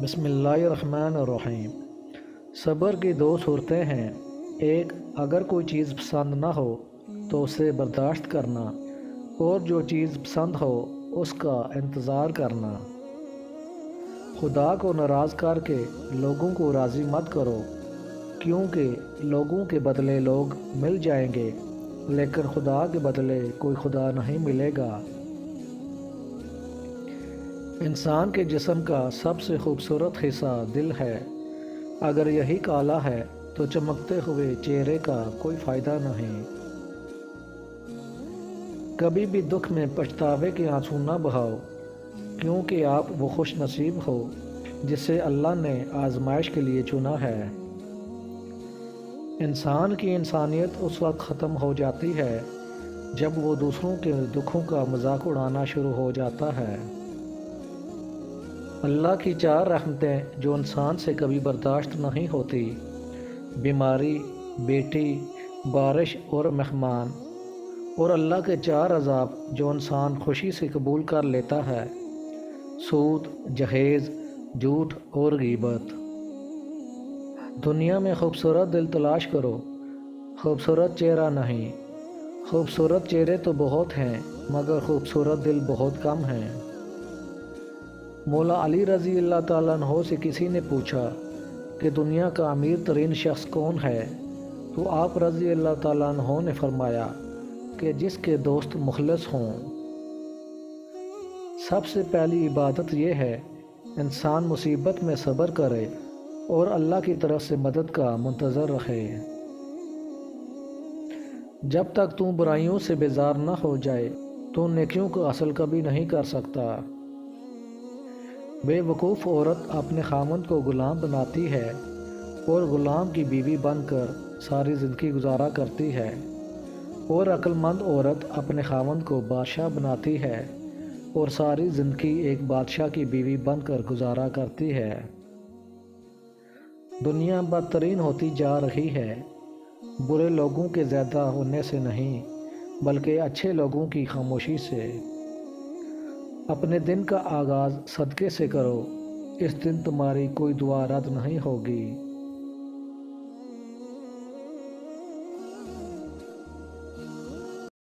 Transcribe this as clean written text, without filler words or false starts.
بسم اللہ الرحمن الرحیم۔ صبر کی دو صورتیں ہیں۔ ایک، اگر کوئی چیز پسند نہ ہو تو اسے برداشت کرنا، اور جو چیز پسند ہو اس کا انتظار کرنا۔ خدا کو ناراض کر کے لوگوں کو راضی مت کرو، کیونکہ لوگوں کے بدلے لوگ مل جائیں گے، لیکن خدا کے بدلے کوئی خدا نہیں ملے گا۔ انسان کے جسم کا سب سے خوبصورت حصہ دل ہے۔ اگر یہی کالا ہے تو چمکتے ہوئے چہرے کا کوئی فائدہ نہیں۔ کبھی بھی دکھ میں پچھتاوے کے آنسو نہ بہاؤ، کیونکہ آپ وہ خوش نصیب ہو جسے اللہ نے آزمائش کے لیے چنا ہے۔ انسان کی انسانیت اس وقت ختم ہو جاتی ہے جب وہ دوسروں کے دکھوں کا مذاق اڑانا شروع ہو جاتا ہے۔ اللہ کی چار رحمتیں جو انسان سے کبھی برداشت نہیں ہوتی: بیماری، بیٹی، بارش اور مہمان۔ اور اللہ کے چار عذاب جو انسان خوشی سے قبول کر لیتا ہے: سود، جہیز، جھوٹ اور غیبت۔ دنیا میں خوبصورت دل تلاش کرو، خوبصورت چہرہ نہیں۔ خوبصورت چہرے تو بہت ہیں مگر خوبصورت دل بہت کم ہیں۔ مولا علی رضی اللہ تعالیٰ عنہ سے کسی نے پوچھا کہ دنیا کا امیر ترین شخص کون ہے، تو آپ رضی اللہ تعالیٰ عنہ نے فرمایا کہ جس کے دوست مخلص ہوں۔ سب سے پہلی عبادت یہ ہے انسان مصیبت میں صبر کرے اور اللہ کی طرف سے مدد کا منتظر رہے۔ جب تک تو برائیوں سے بیزار نہ ہو جائے تو نیکیوں کو حاصل کبھی نہیں کر سکتا۔ بے وقوف عورت اپنے خامند کو غلام بناتی ہے اور غلام کی بیوی بن کر ساری زندگی گزارا کرتی ہے، اور عقل مند عورت اپنے خامند کو بادشاہ بناتی ہے اور ساری زندگی ایک بادشاہ کی بیوی بن کر گزارا کرتی ہے۔ دنیا بدترین ہوتی جا رہی ہے، برے لوگوں کے زیادہ ہونے سے نہیں بلکہ اچھے لوگوں کی خاموشی سے۔ اپنے دن کا آغاز صدقے سے کرو، اس دن تمہاری کوئی دعا رد نہیں ہوگی۔